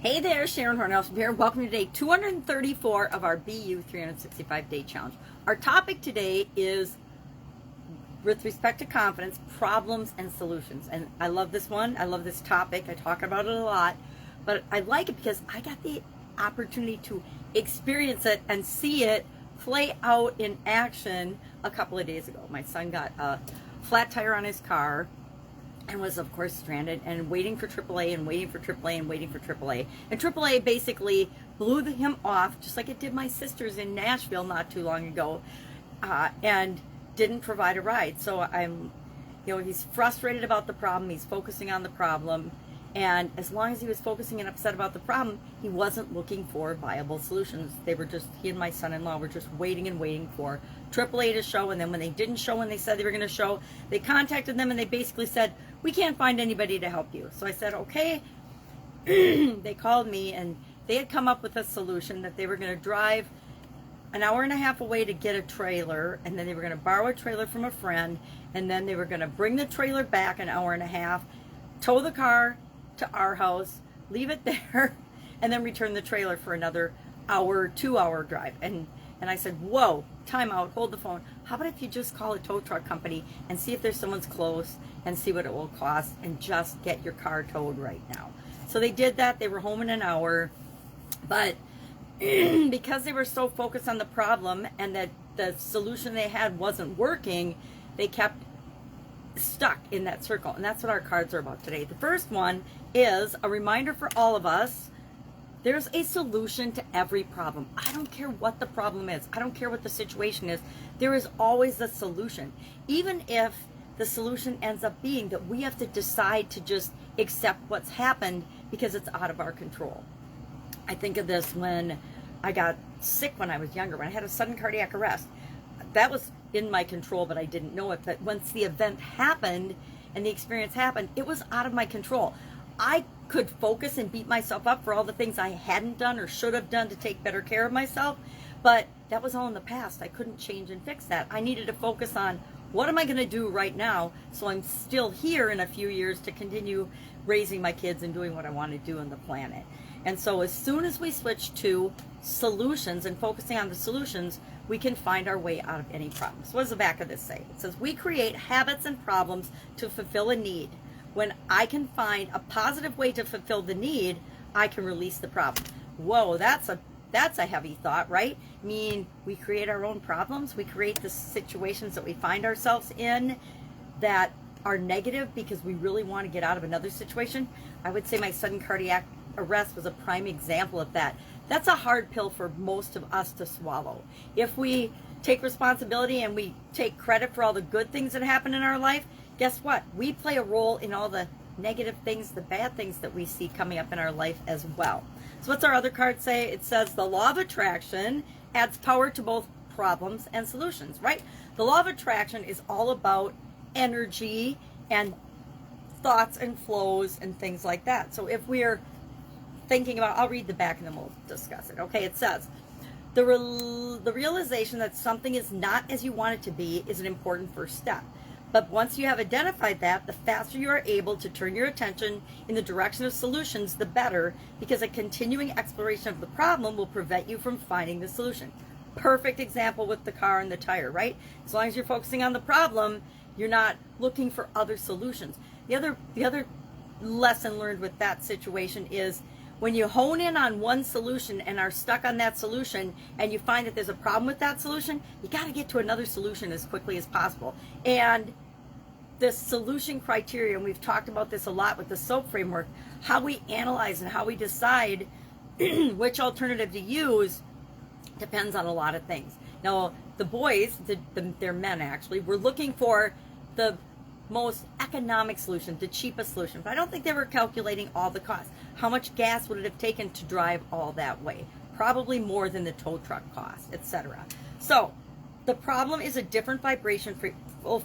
Hey there, Sharon Horne-Ellstrom here. Welcome to day 234 of our BU 365 day challenge. Our topic today is with respect to confidence, problems and solutions. And I love this one. I love this topic. I talk about it a lot, but I like it because I got the opportunity to experience it and see it play out in action a couple of days ago. My son got a flat tire on his car and was, of course, stranded and waiting for AAA and waiting for AAA and waiting for AAA. And AAA basically blew him off, just like it did my sisters in Nashville not too long ago, and didn't provide a ride. So he's frustrated about the problem. He's focusing on the problem. And as long as he was focusing and upset about the problem, he wasn't looking for viable solutions. He and my son-in-law were just waiting and waiting for AAA to show. And then when they didn't show when they said they were going to show, they contacted them and they basically said, "We can't find anybody to help you." So I said, okay. They called me and they had come up with a solution that they were going to drive an hour and a half away to get a trailer, and then they were going to borrow a trailer from a friend, and then they were going to bring the trailer back an hour and a half, tow the car to our house, leave it there, and then return the trailer for another hour, 2-hour drive. And I said, whoa, time out, hold the phone. How about if you just call a tow truck company and see if there's someone's close and see what it will cost and just get your car towed right now. So they did that. They were home in an hour, but because they were so focused on the problem and that the solution they had wasn't working, they kept stuck in that circle. And that's what our cards are about today. The first one is a reminder for all of us: there's a solution to every problem. I don't care what the problem is. I don't care what the situation is. There is always a solution. Even if the solution ends up being that we have to decide to just accept what's happened because it's out of our control. I think of this when I got sick when I was younger, when I had a sudden cardiac arrest. That was in my control, but I didn't know it. But once the event happened and the experience happened, it was out of my control. I could focus and beat myself up for all the things I hadn't done or should have done to take better care of myself, but that was all in the past. I couldn't change and fix that. I needed to focus on what am I going to do right now so I'm still here in a few years to continue raising my kids and doing what I want to do on the planet. And so as soon as we switch to solutions and focusing on the solutions, we can find our way out of any problem. So what does the back of this say? It says, we create habits and problems to fulfill a need. When I can find a positive way to fulfill the need, I can release the problem. Whoa, that's a heavy thought, right? I mean, we create our own problems. We create the situations that we find ourselves in that are negative because we really want to get out of another situation. I would say my sudden cardiac arrest was a prime example of that. That's a hard pill for most of us to swallow. If we take responsibility and we take credit for all the good things that happen in our life, guess what? We play a role in all the negative things, the bad things that we see coming up in our life as well. So what's our other card say? It says the law of attraction adds power to both problems and solutions, right? The law of attraction is all about energy and thoughts and flows and things like that. So if we're thinking about, I'll read the back and then we'll discuss it. Okay, it says, the realization that something is not as you want it to be is an important first step. But once you have identified that, the faster you are able to turn your attention in the direction of solutions, the better, because a continuing exploration of the problem will prevent you from finding the solution. Perfect example with the car and the tire, right? As long as you're focusing on the problem, you're not looking for other solutions. The other lesson learned with that situation is when you hone in on one solution and are stuck on that solution and you find that there's a problem with that solution, you got to get to another solution as quickly as possible. And the solution criteria, and we've talked about this a lot with the SOAP framework, how we analyze and how we decide which alternative to use depends on a lot of things. Now, the boys, they're men actually, were looking for the most economic solution, the cheapest solution. But I don't think they were calculating all the costs. How much gas would it have taken to drive all that way? Probably more than the tow truck cost, etc. So the problem is a different vibration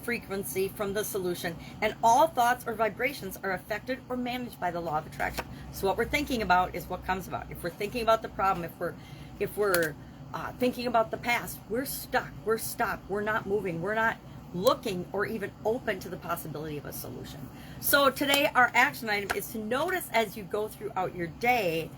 frequency from the solution, and all thoughts or vibrations are affected or managed by the law of attraction. So what we're thinking about is what comes about. If we're thinking about the problem, if we're thinking about the past, we're stuck, we're stopped, we're not moving, we're not looking or even open to the possibility of a solution. So today our action item is to notice as you go throughout your day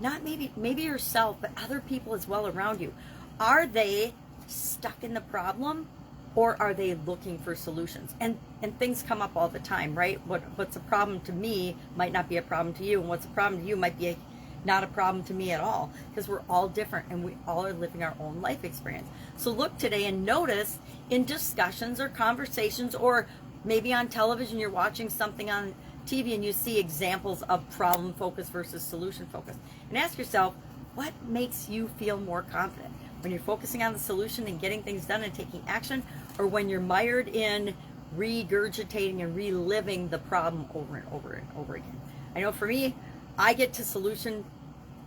not maybe yourself, but other people as well around you. Are they stuck in the problem, or are they looking for solutions? And things come up all the time, right? What's a problem to me might not be a problem to you, and what's a problem to you might be not a problem to me at all, because we're all different and we all are living our own life experience. So look today and notice in discussions or conversations, or maybe on television you're watching something on TV and you see examples of problem focus versus solution focus, and ask yourself, what makes you feel more confident? When you're focusing on the solution and getting things done and taking action, or when you're mired in regurgitating and reliving the problem over and over and over again? I know for me, I get to solution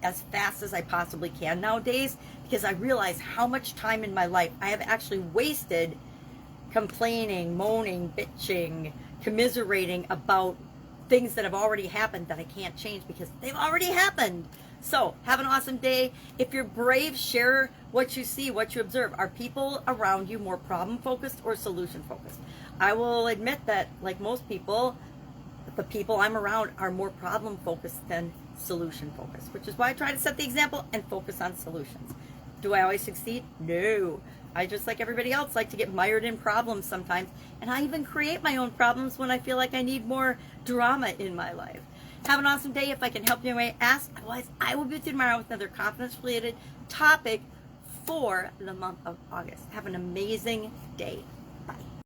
as fast as I possibly can nowadays, because I realize how much time in my life I have actually wasted complaining, moaning, bitching, commiserating about things that have already happened that I can't change because they've already happened. So have an awesome day. If you're brave, share what you see, what you observe. Are people around you more problem focused or solution focused? I will admit that, like most people, the people I'm around are more problem focused than solution focused, which is why I try to set the example and focus on solutions. Do I always succeed? No. I, just like everybody else, like to get mired in problems sometimes, and I even create my own problems when I feel like I need more drama in my life. Have an awesome day. If I can help you in any way, ask. Otherwise, I will be with you tomorrow with another confidence-related topic for the month of August. Have an amazing day.